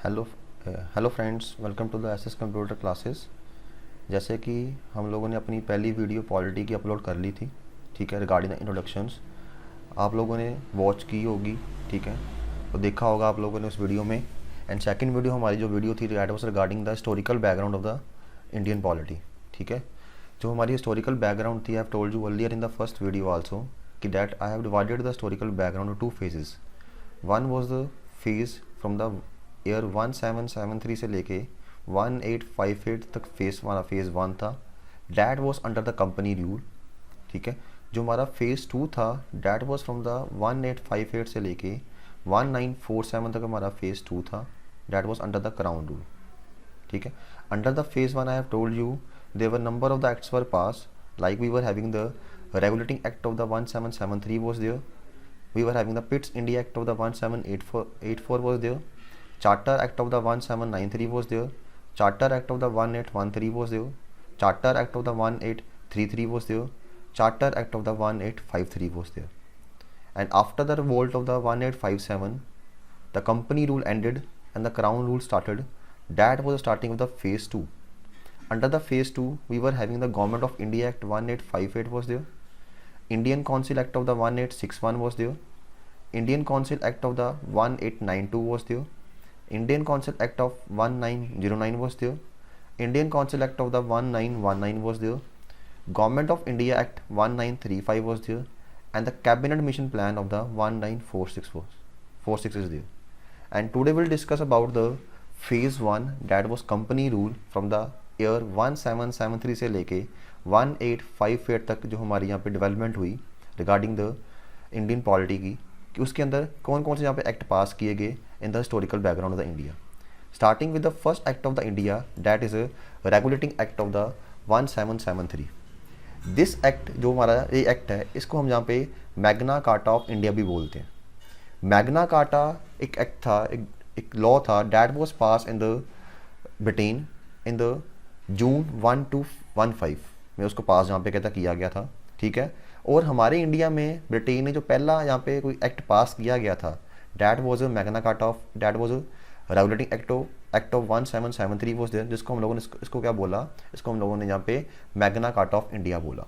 Hello hello friends, welcome to the SS computer classes. जैसे कि हम लोगों ने अपनी पहली वीडियो पॉलिटी की अपलोड कर ली थी, ठीक है, रिगार्डिंग द इंट्रोडक्शंस। आप लोगों ने वॉच की होगी, ठीक है, तो देखा होगा आप लोगों ने उस वीडियो में। एंड सेकंड वीडियो, हमारी जो वीडियो थी that was regarding the historical background of the Indian polity, ठीक है। जो हमारी हिस्टोरिकल बैकग्राउंड थी, I have told you earlier in the first video also कि that I have divided the historical background to two phases. One was the phase from the year 1773 से लेके 1858 तक phase one था, that was under the company rule, ठीक है। जो हमारा phase two था डैट वॉज फ्रॉम द 1858 से लेके 1947 तक हमारा फेज़ टू था, that was under the crown rule, ठीक है। Under the phase one I have told you there were number of the acts were pass, like we were having the regulating act of the 1773 was there, we were having the Pitt's India Act of the 1784 was there, Charter Act of the 1793 was there, Charter Act of the 1813 was there, Charter Act of the 1833 was there, Charter Act of the 1853 was there. And after the revolt of the 1857, the company rule ended and the crown rule started. That was the starting of the phase 2. Under the phase 2, we were having the Government of India Act 1858 was there, Indian Council Act of the 1861 was there, Indian Council Act of the 1892 was there, Indian Council Act of 1909 was there, Indian Council Act of the 1919 was there, Government of India Act 1935 was there, and the Cabinet Mission Plan of the 1946 is there. And today we'll discuss about the phase 1, that was company rule from the year 1773 से लेके 1858 तक जो हमारी यहाँ पे development हुई regarding the Indian polity की, कि उसके अंदर कौन कौन से यहाँ पे एक्ट पास किए गए in the historical background of the India. Starting with the first act of the India, that is regulating act of the 1773। This act जो हमारा ये एक्ट है, इसको हम यहाँ पे मैग्ना कार्टा ऑफ इंडिया भी बोलते हैं। मैग्ना कार्टा एक एक्ट था, एक लॉ था, that was pass in the Britain in the June 1215 में उसको पास यहाँ पे कहता किया गया था, ठीक है। और हमारे इंडिया में ब्रिटेन ने जो पहला यहाँ पे कोई एक्ट पास किया गया था, that was a Magna Carta of, that was a regulating act of 1773 was there, जिसको हम लोगों ने इसको क्या बोला, इसको हम लोगों ने यहाँ पे मैग्ना कार्टा ऑफ इंडिया बोला।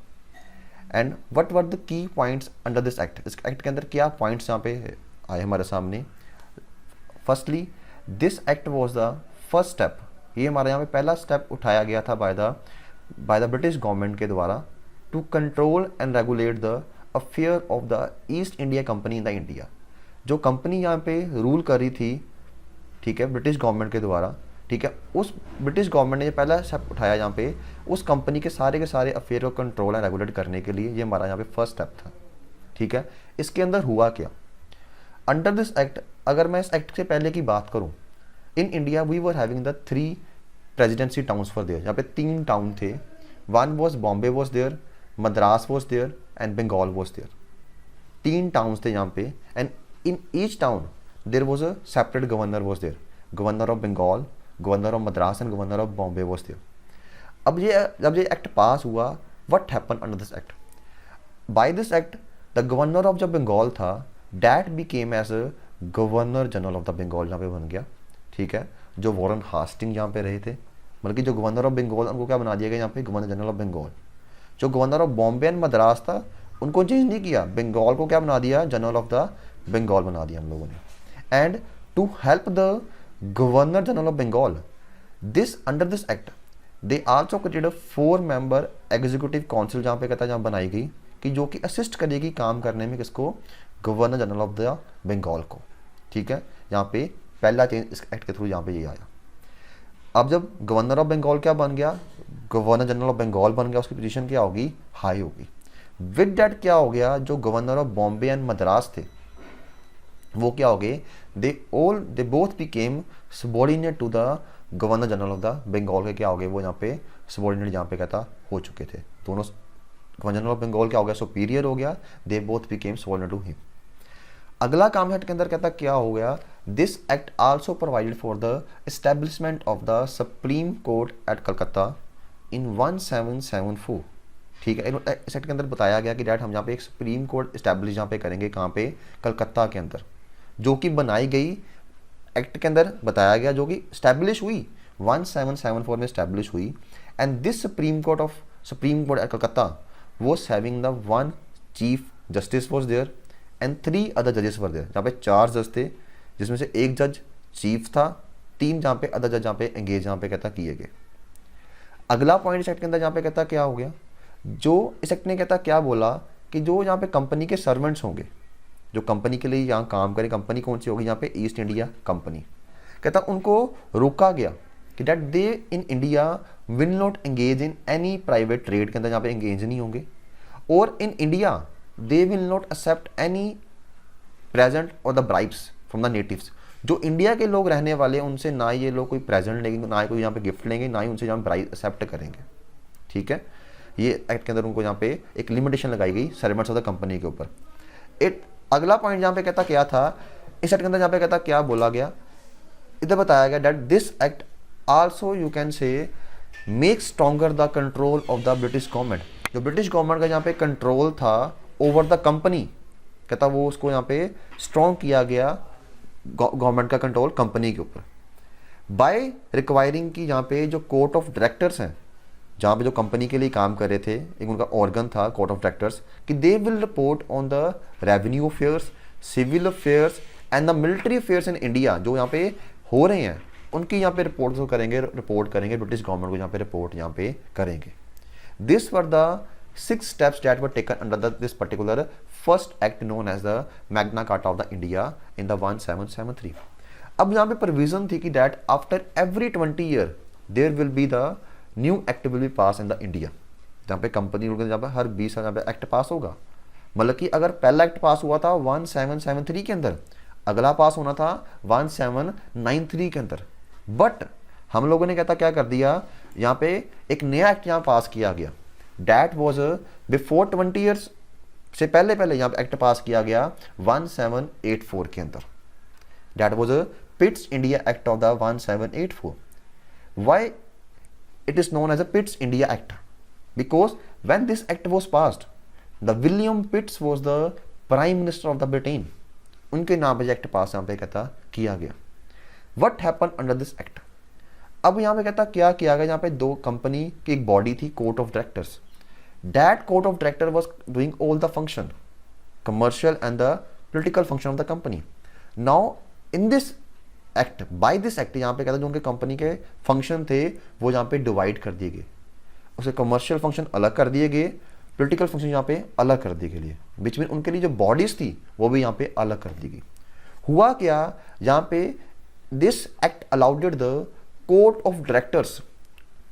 And what were the key points under this act, इस एक्ट के अंदर क्या पॉइंट्स यहाँ पे आए हमारे सामने। Firstly, this act was the first step, ये हमारे यहाँ पे पहला स्टेप उठाया गया था बाय द ब्रिटिश गवर्नमेंट के द्वारा to control and regulate the affair of the East India company in the India. जो कंपनी यहाँ पे रूल कर रही थी, ठीक है, ब्रिटिश गवर्नमेंट के द्वारा, ठीक है, उस ब्रिटिश गवर्नमेंट ने ये पहला स्टेप उठाया यहाँ पे उस कंपनी के सारे अफेयर को कंट्रोल एंड रेगुलेट करने के लिए, ये हमारा यहाँ पे फर्स्ट स्टेप था, ठीक है। इसके अंदर हुआ क्या अंडर दिस एक्ट, अगर मैं इस एक्ट से पहले की बात करूँ, in India we were having the 3 presidency towns for there, यहाँ पे 3 टाउन थे। One was Bombay was there, Madras was there and Bengal was there. 3 towns थे यहाँ पे, and in each town there was a separate governor was there, governor of Bengal, governor of Madras and governor of Bombay was there. अब जब ये act pass हुआ, what happen under this act, by this act the governor of जो बंगाल था that became as a governor general of the Bengal, यहाँ पे बन गया, ठीक है। जो वॉरेन हास्टिंग यहाँ पे रहे थे, बल्कि जो गवर्नर ऑफ बंगाल, उनको क्या बना दिया गया यहाँ पे, गवर्नर जनरल ऑफ बंगाल। जो governor of Bombay and Madras था, उनको चेंज नहीं किया, बंगाल को क्या बना दिया, जनरल ऑफ द बंगाल बना दिया हम लोगों ने। And to help the governor general of Bengal, this under this act they also created a 4 member executive council, जहाँ पे कहता है, जहाँ बनाई गई कि जो कि असिस्ट करेगी काम करने में किसको, governor general of the Bengal को, ठीक है। यहाँ पे पहला चेंज इस एक्ट के थ्रू यहाँ पे ये आया। अब जब गवर्नर ऑफ बंगाल क्या बन गया, गवर्नर जनरल ऑफ बंगाल बन गया, उसकी पोजीशन क्या होगी, हाई होगी। विद डैट क्या हो गया, जो governor of Bombay and Madras थे वो क्या हो गए, they both became subordinate to the governor general of the Bengal के क्या हो गए, वो यहाँ पे सबॉर्डिनेट यहाँ पे कहता हो चुके थे दोनों। गवर्नर जनरल ऑफ बंगाल क्या हो गया, सुपीरियर हो गया, they both became subordinate to him. अगला काम एक्ट के अंदर कहता क्या हो गया, this act also provided for the establishment of the supreme court at Calcutta in 1774, ठीक है। इस एक्ट के अंदर बताया गया कि डैट हम यहाँ पे एक सुप्रीम कोर्ट इस्टेब्लिश यहाँ पे करेंगे, कहाँ पे, कलकत्ता के अंदर, जो कि बनाई गई एक्ट के अंदर बताया गया, जो कि स्टैब्लिश हुई 1774 में स्टैब्लिश हुई। And this supreme court at Calcutta was having the one chief justice was there and 3 other जजेस वर देयर। जहाँ पे 4 जज थे, जिसमें से एक जज चीफ था, 3 जहाँ पे अदर जज जहाँ पे एंगेज जहाँ पे कहता किए गए। अगला पॉइंट इस एक्ट के अंदर जहाँ पे कहता क्या हो गया, जो इस एक्ट ने कहता क्या बोला कि जो यहाँ पे कंपनी के सर्वेंट्स होंगे, जो कंपनी के लिए यहाँ काम करें, कंपनी कौन सी होगी यहाँ पे, ईस्ट इंडिया कंपनी, कहता उनको रोका गया कि that they in India will not engage in any private trade के अंदर यहाँ पे एंगेज नहीं होंगे, और in India they will not accept any present और the bribes from the natives. जो इंडिया के लोग रहने वाले हैं उनसे ना ये लोग कोई प्रेजेंट लेंगे, ना ही कोई यहाँ पे गिफ्ट लेंगे, ना ही उनसे यहाँ ब्राइब एक्सेप्ट करेंगे। ठीक है, ये एक्ट के अंदर उनको यहाँ पे एक लिमिटेशन लगाई गई सर्वेंट्स ऑफ द कंपनी के ऊपर। अगला पॉइंट जहाँ पे कहता क्या था, इस एक्ट के अंदर जहाँ पे कहता क्या बोला गया, इधर बताया गया that this act also you can से make stronger the control of the British government. जो ब्रिटिश गवर्नमेंट का यहाँ पे कंट्रोल था ओवर द कंपनी, कहता वो उसको यहाँ पे स्ट्रॉन्ग किया गया, गवर्नमेंट का कंट्रोल कंपनी के ऊपर, बाय रिक्वायरिंग की यहाँ पे जो कोर्ट ऑफ डायरेक्टर्स हैं, जहाँ पे जो कंपनी के लिए काम कर रहे थे, एक उनका ऑर्गन था कोर्ट ऑफ डायरेक्टर्स, कि they will report on the revenue affairs, civil affairs and the military affairs in India, जो यहाँ पे हो रहे हैं उनकी यहाँ पे रिपोर्ट करेंगे ब्रिटिश गवर्नमेंट को यहाँ पे रिपोर्ट यहाँ पे करेंगे। This were the 6 steps that were taken under this particular first act known as the Magna Carta of the India in the 1773। अब यहाँ पे प्रोविजन थी कि that after every 20 year there will be the new act will be passed in the India, जहाँ पे company rule जहाँ पे हर 20 साल जहाँ पे एक्ट पास होगा। मतलब कि अगर पहला एक्ट पास हुआ था 1773 के अंदर, अगला पास होना था 1793 के अंदर, बट हम लोगों ने कहता क्या कर दिया, यहाँ पे एक नया एक्ट यहाँ पास किया गया, That was बिफोर 20 years से पहले यहाँ पे एक्ट पास किया गया 1784 के अंदर। That was पिट्स India act of the 1784। Why it is known as a Pitt's India Act? Because when this act was passed, the William Pitts was the Prime Minister of the Britain। उनके नाम पे act पास यहाँ पे कहता किया गया। What happened under this act? अब यहाँ पे कहता क्या किया गया, यहाँ पे 2 कंपनी की एक बॉडी थी, court of directors. That court of director was doing all the function, commercial and the political function of the company. Now in this act, by this act यहाँ पे कहता जो उनके कंपनी के फंक्शन थे वो यहाँ पे डिवाइड कर दिए गए, उसे कमर्शियल फंक्शन अलग कर दिए गए, पॉलिटिकल फंक्शन यहाँ पे अलग कर दिए गए, बीच में उनके लिए जो बॉडीज थी वो भी यहाँ पे अलग कर दी गई। हुआ क्या, यहाँ पे this act allowed the court of directors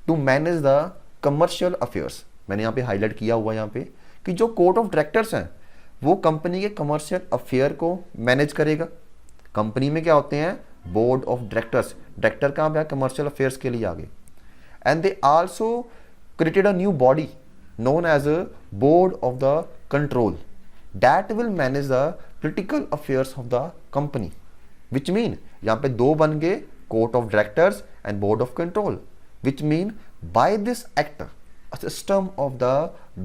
to manage the commercial affairs. मैंने यहाँ पे हाईलाइट किया हुआ यहाँ पे कि जो कोर्ट ऑफ डायरेक्टर्स हैं वो कंपनी के कमर्शियल अफेयर को मैनेज करेगा। कंपनी में क्या होते हैं, बोर्ड ऑफ डायरेक्टर्स, डायरेक्टर कहाँ पे कमर्शियल अफेयर्स के लिए आगे। And they also created a new body known as a board of the control that will manage the political affairs of the company, which mean यहाँ पे 2 बन गए, court of directors and board of control, which mean by this act a system of the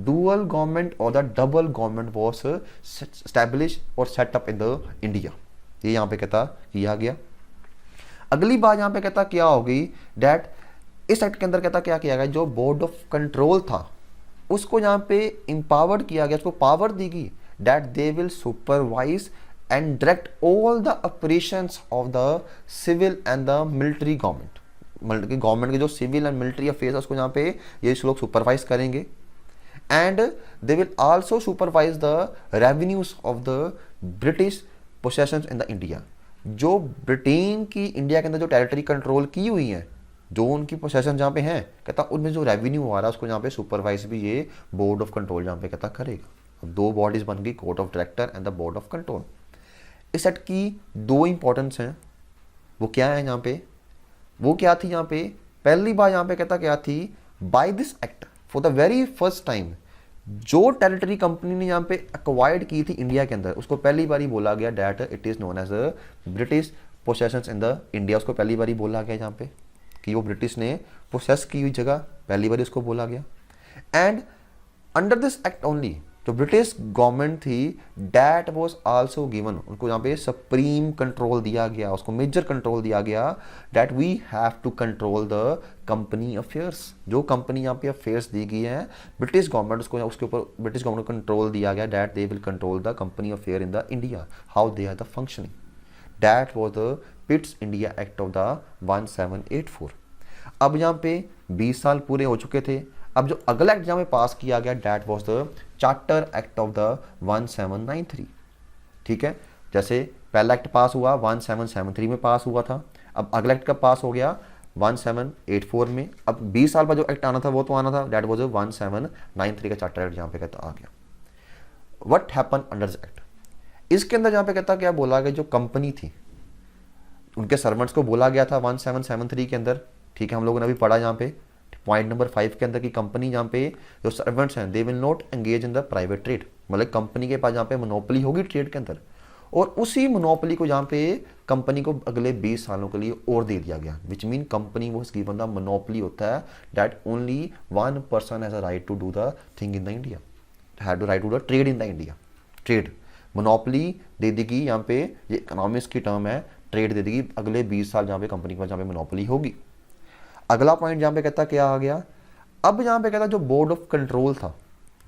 dual government or the double government was established or set up in the India। ये यहाँ पे कहता किया गया। अगली बात यहाँ पे कहता क्या होगी, डेट इस एक्ट के अंदर कहता क्या किया गया, जो बोर्ड ऑफ कंट्रोल था उसको यहाँ पे empowered किया गया, उसको पावर दी गई that they will supervise and direct all the operations of the civil and the military government। Government के जो सिविल एंड मिलिट्री अफेयर्स है उसको यहाँ पे ये लोग सुपरवाइज करेंगे। And they will also supervise the revenues of the British possessions in the India. जो ब्रिटेन की इंडिया के अंदर जो टेरिटरी कंट्रोल की हुई है, जो उनकी पोसेशन जहाँ पे हैं, कहता उनमें जो रेवेन्यू आ रहा है उसको यहाँ पे सुपरवाइज भी ये बोर्ड ऑफ कंट्रोल जहाँ पे कहता करेगा। अब 2 बॉडीज बन गई, court of director and the board of control. इस एक्ट की 2 इंपॉर्टेंस हैं, वो क्या है यहाँ पे, वो क्या थी यहाँ पे, पहली बार यहाँ पे कहता क्या थी, by this act for the very first time जो टेरिटरी कंपनी ने यहाँ पे एक्वायर्ड की थी इंडिया के अंदर, उसको पहली बार ही बोला गया that it is known as a British possessions in the India. उसको पहली बार ही बोला गया यहाँ पे कि वो ब्रिटिश ने पोसेस की हुई जगह पहली बार उसको बोला गया। And under this act only जो ब्रिटिश गवर्नमेंट थी डैट वॉज आल्सो गिवन, उनको यहाँ पे सुप्रीम कंट्रोल दिया गया, उसको मेजर कंट्रोल दिया गया that we have to control the company affairs. जो कंपनी यहाँ पे अफेयर्स दी गई है ब्रिटिश गवर्नमेंट, उसको उसके ऊपर ब्रिटिश गवर्नमेंट को कंट्रोल दिया गया that they will control the company affair in the India, how they are the functioning. That was the Pitts India act of the 1784। अब यहाँ पे 20 साल पूरे हो चुके थे। अब जो अगला एक्ट यहाँ पे पास किया गया that was the charter act of the 1793। ठीक है, जैसे पहला एक्ट पास हुआ 1773 में पास हुआ था, अब अगला एक्ट कब पास हो गया 1784 में। अब 20 साल बाद जो एक्ट आना था वो तो आना था, डैट वॉज 1793 का चार्टर एक्ट यहाँ पे कहता आ गया। What happen under this act, इसके अंदर यहाँ पे कहता क्या बोला गया, जो कंपनी थी उनके सर्वेंट्स को बोला गया था 1773 के अंदर। ठीक है, हम लोगों ने अभी पढ़ा यहाँ पे पॉइंट नंबर 5 के अंदर की कंपनी जहाँ पे जो सर्वेंट्स हैं दे will not engage in the private trade, मतलब कंपनी के पास जहाँ पे मोनोपोली होगी ट्रेड के अंदर, और उसी मोनोपोली को जहाँ पे कंपनी को अगले 20 सालों के लिए और दे दिया गया, विच मीन कंपनी वो गिवन द मोनोपोली होता है that only one person has a right to do the thing in the India, have to right to the trade in the India. Trade monopoly दे देगी यहाँ पे, ये economics की term है, ट्रेड दे देगी अगले 20 साल जहाँ पे कंपनी के पास जहाँ पे मोनोपोली होगी। अगला पॉइंट जहाँ पे कहता क्या आ गया, अब यहाँ पे कहता जो बोर्ड ऑफ कंट्रोल था,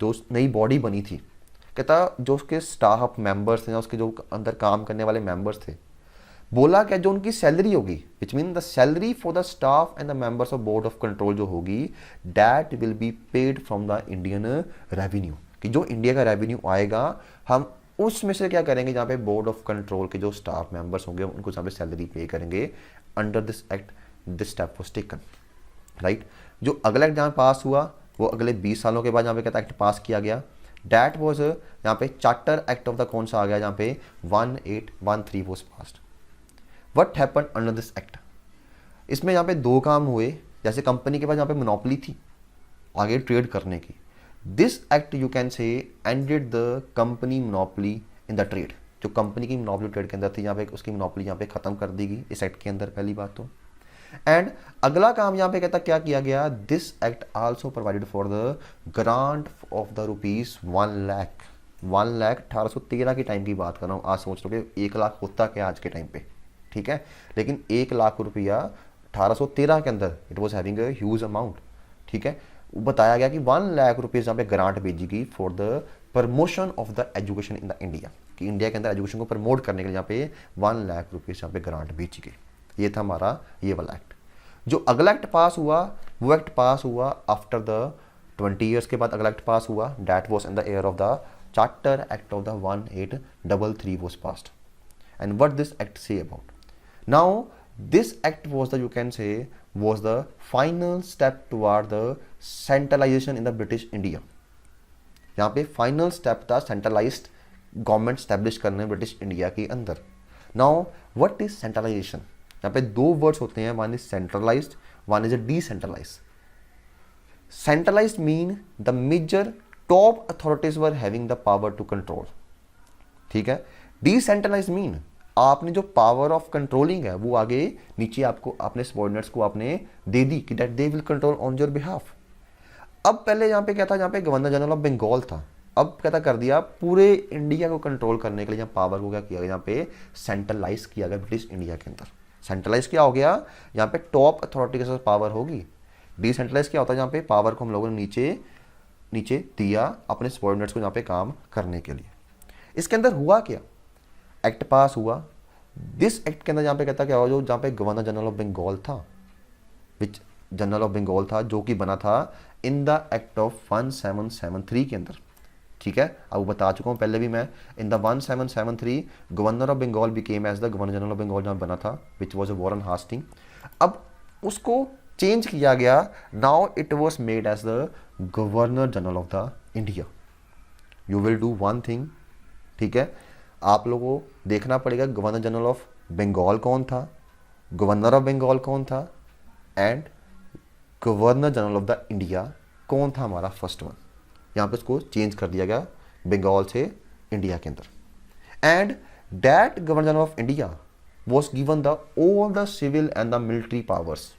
जो नई बॉडी बनी थी, कहता जो उसके स्टाफ मेंबर्स थे, उसके जो अंदर काम करने वाले मेंबर्स थे, बोला क्या जो उनकी सैलरी होगी which mean the salary for the staff and the members of board of control जो होगी that will be paid from the Indian revenue, कि जो इंडिया का रेवेन्यू आएगा हम उसमें से क्या करेंगे, जहाँ पे बोर्ड ऑफ कंट्रोल के जो स्टाफ मेंबर्स होंगे उनको जहाँ पे सैलरी पे करेंगे। Under this act this step was taken, right. जो अगला एक्ट जहाँ पास हुआ वो अगले 20 सालों के बाद यहाँ पे कहता एक्ट पास किया गया, डैट वॉज यहाँ पे चार्टर एक्ट ऑफ द कौन सा आ गया, जहाँ पे 1813 was passed. What happen under this act, इसमें यहाँ पे दो काम हुए, जैसे कंपनी के पास यहाँ पे मोनोपोली थी आगे ट्रेड करने की, दिस एक्ट यू कैन से ended the company monopoly in the trade, जो कंपनी की मोनोपोली ट्रेड के अंदर थी यहाँ पे उसकी मोनोपोली यहाँ पे खत्म कर दी गई इस एक्ट के अंदर, पहली बात तो। एंड अगला काम यहाँ पे कहता क्या किया गया, this act also provided for the grant of the rupees 1 lakh 1813 की टाइम की बात कर रहा हूँ। आज सोच लो कि 1 लाख होता क्या आज के टाइम पे, ठीक है, लेकिन 1 लाख रुपया 1813 के अंदर it was having a huge amount. ठीक है, बताया गया कि 1 लाख रुपीज यहाँ पे ग्रांट भेजी गई for the promotion of the education in the India, कि इंडिया के अंदर एजुकेशन को प्रमोट करने के लिए यहाँ पे 1 लाख रुपीज यहाँ पे ग्रांट भेजी गई। ये था हमारा ये वाला एक्ट। जो अगला एक्ट पास हुआ वो एक्ट पास हुआ आफ्टर द 20 ईयर्स के बाद अगला एक्ट पास हुआ, that was in the year of the charter act of the 1833 was passed. And what this act say about, now this act was the you can say was the final step toward the centralization in the British India. यहाँ पे final step था centralized government establish करने British India के अंदर। Now what is centralisation, यहाँ पे दो words होते हैं, one is centralized, one is decentralized. Centralized mean the major top authorities were having the power to control, ठीक है। डिसेंट्रलाइज्ड मीन आपने जो पावर ऑफ कंट्रोलिंग है वो आगे नीचे आपको अपने सबऑर्डिनेट्स को आपने दे दी कि that they will control on your behalf. अब पहले यहाँ पे क्या था, यहाँ पे गवर्नर जनरल ऑफ बंगाल था, अब क्या कर दिया पूरे इंडिया को कंट्रोल करने के लिए यहाँ पावर को क्या किया गया, यहाँ पे सेंट्रलाइज किया गया ब्रिटिश इंडिया के अंदर। सेंट्रलाइज क्या हो गया, यहाँ पे टॉप अथॉरिटी के साथ पावर होगी। डिसेंट्रलाइज क्या होता है, यहाँ पे पावर को हम लोगों ने नीचे दिया अपने सबऑर्डिनेट्स को यहाँ पे काम करने के लिए। इसके अंदर हुआ क्या, एक्ट पास हुआ, दिस एक्ट के अंदर यहाँ पे कहता क्या हुआ, जो जहाँ पे गवर्नर जनरल ऑफ बंगाल था, विच जनरल ऑफ बंगाल था, जो कि बना था इन द एक्ट ऑफ 1773 के अंदर। ठीक है, अब बता चुका हूँ पहले भी मैं, in the 1773 governor of Bengal became as the governor general of Bengal जहाँ बना था, विच वॉज वॉरेन हास्टिंग। अब उसको चेंज किया गया, now it was made as the governor general of the India. You will do one thing, ठीक है, आप लोगों को देखना पड़ेगा गवर्नर जनरल ऑफ बंगाल कौन था, गवर्नर ऑफ बंगाल कौन था, and governor general of the India कौन था हमारा फर्स्ट वन। यहाँ पे इसको चेंज कर दिया गया बंगाल से इंडिया के अंदर। And that governor general of India was given the all the civil and the military powers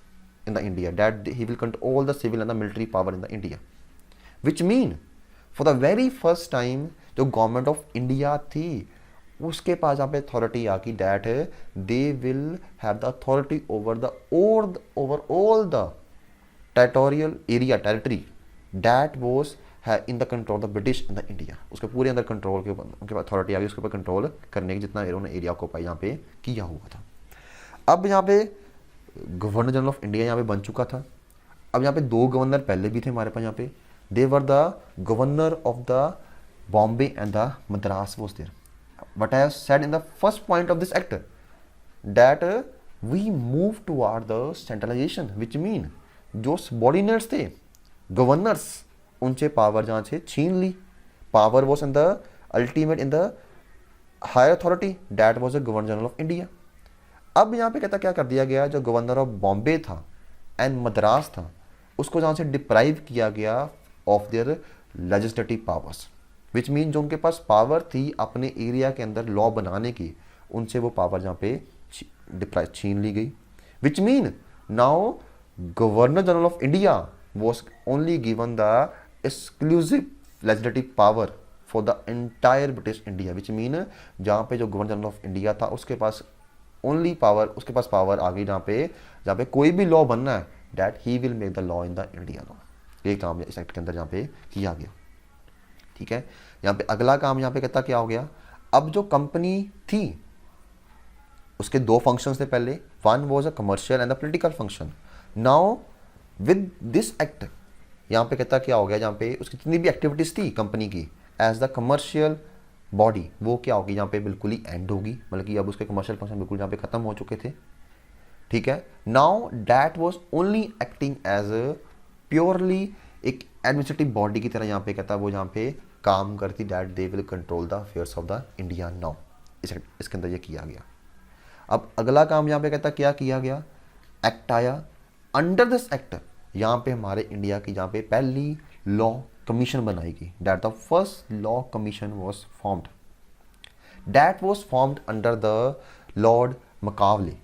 in the India, that he will control all the civil and the military power in the India, which mean for the very first time जो government of India थी उसके पास यहाँ पे authority आ गई that they will have the authority over all the territorial area territory that was है in the control the British in the India. उसके पूरे अंदर कंट्रोल के ऊपर उनके पास अथॉरिटी आ गई उसके ऊपर कंट्रोल करने की जितना उन्होंने एरिया को यहाँ पे किया हुआ था। अब यहाँ पे गवर्नर जनरल ऑफ इंडिया यहाँ पे बन चुका था। अब यहाँ पे 2 गवर्नर पहले भी थे हमारे पास यहाँ पे, they were the governor of the Bombay and the Madras was there. But I have said in the first point of this act that we move toward the centralisation which mean जो सबॉर्डिनेट्स थे governors उनसे power जहाँ से छीन ली। Power was in the ultimate in the higher authority that was the governor general of India. अब यहाँ पे कहता क्या कर दिया गया, जो गवर्नर ऑफ बॉम्बे था एंड मद्रास था उसको जहाँ से डिप्राइव किया गया of their legislative powers which mean जो उनके पास पावर थी अपने एरिया के अंदर लॉ बनाने की, उनसे वो पावर जहाँ पे छीन ली गई। Which mean now governor general of India was only given the exclusive legislative power for the entire British India, which mean जहाँ पे जो गवर्नर जनरल ऑफ इंडिया था उसके पास ओनली पावर, उसके पास पावर आ गई जहाँ पे कोई भी लॉ बनना है that he will make the law in the India law. ये काम इस एक्ट के अंदर जहाँ पे किया गया। ठीक है, यहाँ पे अगला काम यहाँ पे कहता क्या हो गया, अब जो कंपनी थी उसके 2 फंक्शंस थे पहले, one was a commercial and the political function. Now with this act यहाँ पे कहता क्या हो गया, जहाँ पे उसकी जितनी भी एक्टिविटीज थी कंपनी की एज द कमर्शियल बॉडी वो क्या होगी यहाँ पे बिल्कुल ही एंड होगी, मतलब कि अब उसके कमर्शियल फंक्शन बिल्कुल यहाँ पे खत्म हो चुके थे। ठीक है, now that was only acting as a purely एक एडमिनिस्ट्रेटिव बॉडी की तरह यहाँ पे कहता वो यहाँ पे काम करती, that they will control the affairs of the India. Now इसके अंदर ये किया गया। अब अगला काम यहाँ पे कहता क्या किया गया, एक्ट आया। अंडर दिस एक्ट यहाँ पे हमारे इंडिया की जहाँ पे पहली लॉ कमीशन बनाई गई, that the first law commission was formed, that was formed under the lord Macaulay,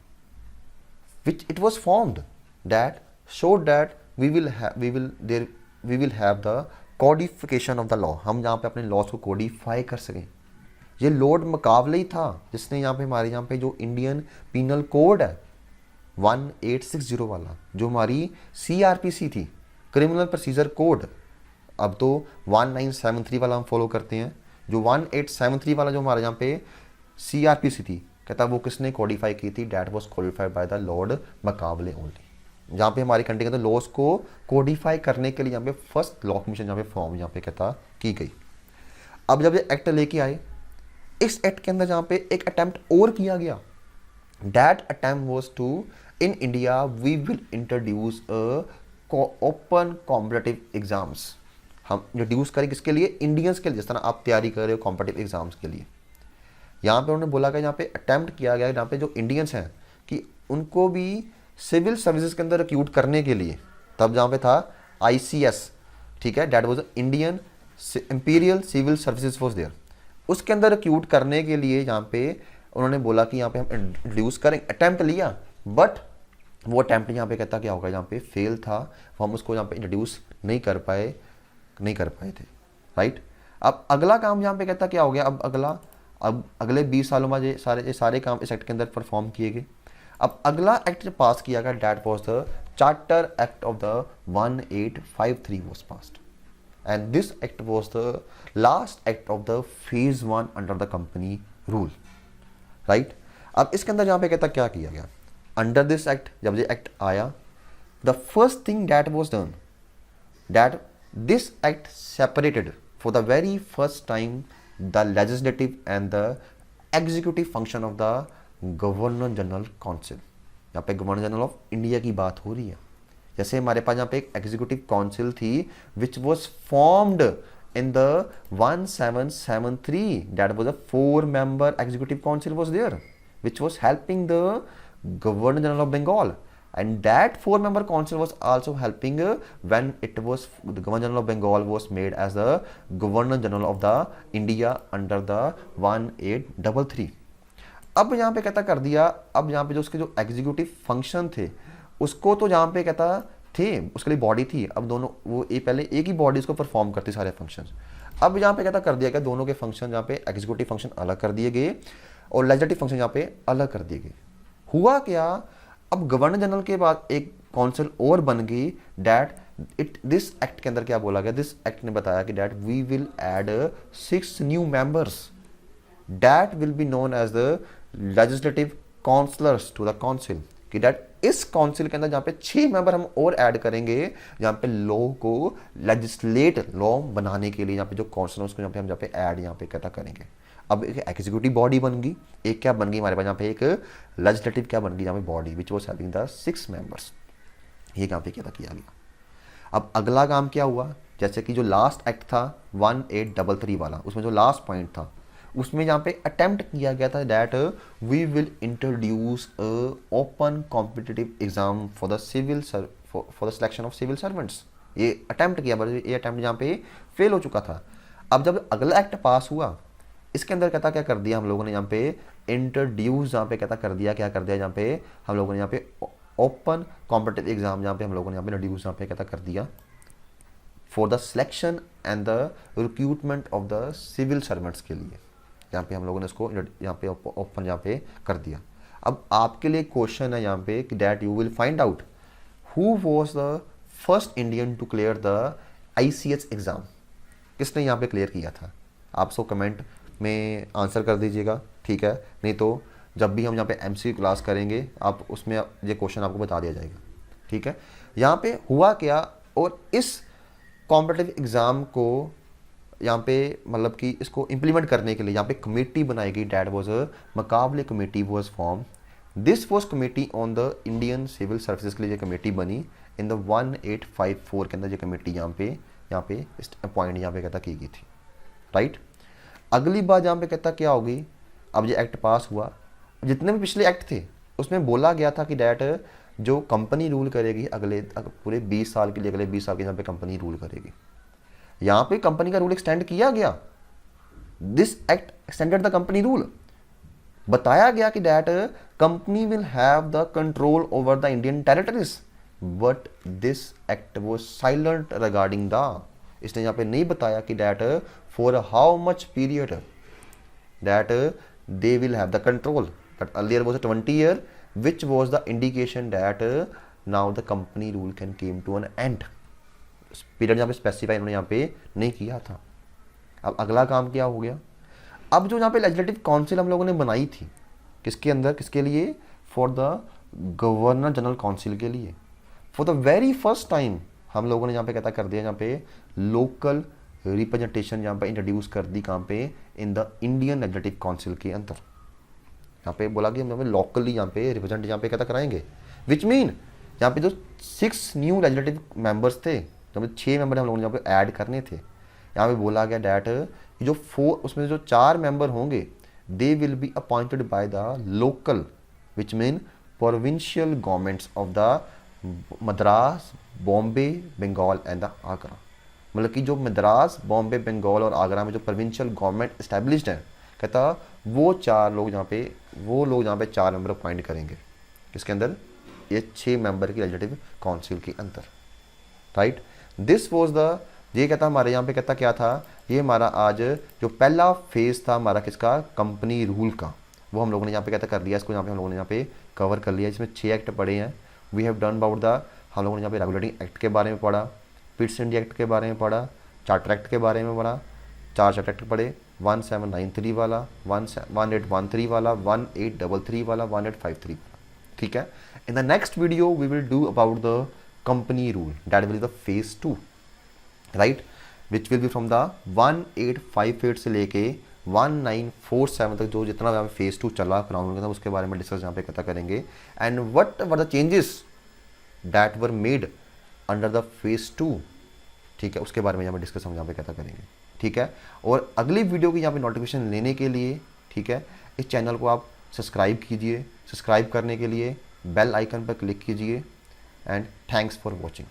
which it was formed that showed that we will have the codification of the law। हम यहाँ पे अपने laws को Codify कर सकें। ये Lord मकावले ही था जिसने यहाँ पे हमारे यहाँ पे जो इंडियन पीनल कोड है 1860 वाला, जो हमारी CRPC थी, क्रिमिनल प्रोसीजर कोड, अब तो 1973 वाला हम फॉलो करते हैं, जो 1873 वाला जो हमारे यहाँ पे CRPC थी कहता वो किसने कोडिफाई की थी, that was codified by the lord Macaulay only. जहाँ पे हमारी कंट्री के अंदर लॉज को कोडिफाई करने के लिए यहाँ पे फर्स्ट लॉ कमीशन यहाँ पे फॉर्म यहाँ पे कहता की गई। अब जब ये एक्ट लेके आए, इस एक्ट के अंदर जहाँ पे एक अटेम्प्ट और किया गया, that attempt was to in India we will introduce open competitive exams. हम इंट्रोड्यूस करें किसके लिए, इंडियंस के लिए, जिस तरह आप तैयारी कर रहे हो कॉम्पिटिटिव एग्जाम्स के लिए। यहाँ पे उन्होंने बोला कि यहाँ पे अटेम्प्ट किया गया यहाँ पे जो इंडियंस हैं कि उनको भी सिविल सर्विसेज के अंदर रिक्रूट करने के लिए, तब जहाँ पे था ICS, ठीक है, that was Indian imperial civil services force there, उसके अंदर रिक्रूट करने के लिए यहाँ पे उन्होंने बोला कि यहाँ पे हम इंट्रोड्यूस करें। अटेम्प्ट लिया बट वो अटेम्प्ट यहाँ पे कहता क्या होगा, यहाँ पे फेल था, हम उसको यहाँ पे इंट्रोड्यूस नहीं कर पाए थे। राइट, अब अगला काम यहाँ पे कहता क्या हो गया, अब अगले 20 सालों में ये सारे काम इस एक्ट के अंदर परफॉर्म किए गए। अब अगला एक्ट पास किया गया, that was the charter act of the 1853 was passed, and this act was the last act of the phase 1 under the company rule. Right, अब इसके अंदर यहाँ पे कहता क्या किया गया, अंडर दिस एक्ट जब ये एक्ट आया, the first thing that was done, that this act separated for the very first time the legislative and the executive function of the Governor General Council। यहाँ पे गवर्नर जनरल ऑफ इंडिया की बात हो रही है। जैसे हमारे पास यहाँ पे एक एग्जीक्यूटिव काउंसिल थी which was formed in the 1773, that was a 4-member executive council was there which was helping the Governor General of Bengal, and that 4-member council was also helping when it was the Governor General of Bengal was made as the Governor General of the India under the 1833। अब यहाँ पे कहता कर दिया, अब यहाँ पे जो उसके जो एग्जीक्यूटिव फंक्शन थे उसको तो यहाँ पे कहता थे उसके लिए बॉडी थी, अब दोनों वो पहले एक ही बॉडी उसको परफॉर्म करती सारे फंक्शंस। अब यहाँ पे कहता कर दिया गया दोनों के फंक्शन यहाँ पे एग्जीक्यूटिव फंक्शन अलग कर दिए गए और लेजिस्लेटिव फंक्शन यहाँ पे अलग कर दिए गए। हुआ क्या, अब गवर्नर जनरल के बाद एक काउंसिल और बन गई डैट दिस एक्ट के अंदर क्या बोला गया, दिस एक्ट ने बताया कि that we will add 6 new members that will be known as the legislative councillors to the council, कि डैट इस काउंसिल के अंदर जहाँ पे 6 मेंबर हम और ऐड करेंगे जहाँ पे लॉ को लेजिस्लेट लॉ बनाने के लिए यहाँ पे जो काउंसिल उसको यहाँ पे हम ऐड यहाँ पे कहता करेंगे। अब एक एग्जीक्यूटिव बॉडी बन गई, एक क्या बन गई हमारे पास यहाँ पे एक लेजिस्लेटिव क्या बन गई यहाँ पे body which was having the 6 members, ये यहाँ पे क्या किया गया। अब अगला काम क्या हुआ, जैसे कि जो लास्ट एक्ट था 1833 वाला, उसमें जो लास्ट पॉइंट था उसमें यहाँ पे अटेम्प्ट किया गया था that we will introduce open competitive exam for the civil for the selection of civil servants. ये अटेम्प्ट किया, बट ये अटेम्प्ट यहाँ पे फेल हो चुका था। अब जब अगला एक्ट पास हुआ इसके अंदर कहता क्या कर दिया हम लोगों ने यहाँ पे इंट्रोड्यूस यहाँ पे कहता कर दिया क्या कर दिया यहाँ पे हम लोगों ने यहाँ पे ओपन कॉम्पिटिटिव एग्जाम यहाँ पे हम लोगों ने यहाँ पे इंट्रोड्यूस यहाँ पे कहता कर दिया for the selection and the recruitment of the civil servants के लिए, यहाँ पे हम लोगों ने इसको यहाँ पे ओपन यहाँ पे कर दिया। अब आपके लिए क्वेश्चन है यहाँ पे कि that you will find out who was the first Indian to clear the ICS exam, किसने यहाँ पे क्लियर किया था। आप सो कमेंट में आंसर कर दीजिएगा, ठीक है, नहीं तो जब भी हम यहाँ पे MCQ क्लास करेंगे आप उसमें ये क्वेश्चन आपको बता दिया जाएगा, ठीक है। यहाँ पे हुआ क्या, और इस कॉम्पिटिटिव एग्ज़ाम को यहाँ पे मतलब कि इसको इम्प्लीमेंट करने के लिए यहाँ पे कमेटी बनाई गई, that was a Macaulay committee was form. This was committee on the Indian civil services के लिए ये कमेटी बनी इन द 1854 के अंदर ये कमेटी यहाँ पे अपॉइंट यहाँ पे कहता की गई थी, राइट। अगली बात यहाँ पे कहता क्या होगी, अब ये एक्ट पास हुआ, जितने भी पिछले एक्ट थे उसमें बोला गया था कि डैट जो कंपनी रूल करेगी अगले पूरे 20 साल के लिए, अगले 20 साल के यहाँ पे कंपनी रूल करेगी। यहाँ पे कंपनी का रूल एक्सटेंड किया गया, this act extended the company rule. बताया गया कि that company will have the control over the Indian territories, but this act was silent regarding the, इसने यहाँ पे नहीं बताया कि that for how much period that they will have the control, but earlier was 20 year which was the indication that now the company rule can came to an end। Period यहाँ पे specify इन्होंने यहाँ पे नहीं किया था। अब अगला काम क्या हो गया, अब जो यहाँ पे लेजिस्लेटिव काउंसिल हम लोगों ने बनाई थी किसके अंदर, किसके लिए, for the governor general council के लिए। For the very first time हम लोगों ने यहाँ पे कहता कर दिया यहाँ पे लोकल रिप्रेजेंटेशन यहाँ पे इंट्रोड्यूस कर दी, कहाँ पे, in the Indian legislative council के अंदर। यहाँ पे बोला कि हम लोकली यहाँ पे रिप्रेजेंट यहाँ पे कहता कराएंगे, विच मीन यहाँ पे जो 6 न्यू लेजिस्लेटिव मेंबर्स थे, जो 6 मेंबर हम लोगों ने यहाँ पे ऐड करने थे, यहाँ पे बोला गया डैट जो 4 उसमें जो 4 मेंबर होंगे they will be appointed by the local which mean provincial governments of the Madras, Bombay, Bengal and the Agra. मतलब कि जो मद्रास, बॉम्बे, बंगाल और आगरा में जो प्रोविंशियल गवर्नमेंट इस्टेब्लिश्ड है, कहता वो 4 लोग यहाँ पे 4 मेंबर अपॉइंट करेंगे किसके अंदर, ये 6 मेंबर की लेजिस्लेटिव काउंसिल के अंदर, राइट। दिस वाज द, ये कहता हमारे यहाँ पे कहता क्या था, ये हमारा आज जो पहला फेज था हमारा किसका, कंपनी रूल का, वो हम लोगों ने यहाँ पे कहता कर लिया, इसको यहाँ पे हम लोगों ने यहाँ पे कवर कर लिया। इसमें 6 एक्ट पढ़े हैं, we have done about the, हम लोगों ने यहाँ पे रेगुलेटिंग एक्ट के बारे में पढ़ा, पिट्स इंडिया एक्ट के बारे में पढ़ा, चार्टर एक्ट के बारे में पढ़ा, 4 चार्टर एक्ट पढ़े, 1793 वाला, 1813 वाला, 1833 वाला, 1853 वाला, ठीक है। In the next video we will do about the company rule, that will be the phase 2, right, which will be from the 1858 से लेके 1947 तक, जो जितना भी फेज 2 चला क्राउन था उसके बारे में डिस्कस यहाँ पे पता करेंगे, and what were the changes that were made under the phase 2, ठीक है, उसके बारे में यहाँ पे डिस्कस हम यहाँ पे पता करेंगे, ठीक है। और अगली वीडियो की यहाँ पे नोटिफिकेशन लेने के लिए, ठीक है, इस चैनल को आप सब्सक्राइब कीजिए, सब्सक्राइब करने के लिए बेल आइकन पर क्लिक कीजिए, एंड थैंक्स फॉर वॉचिंग।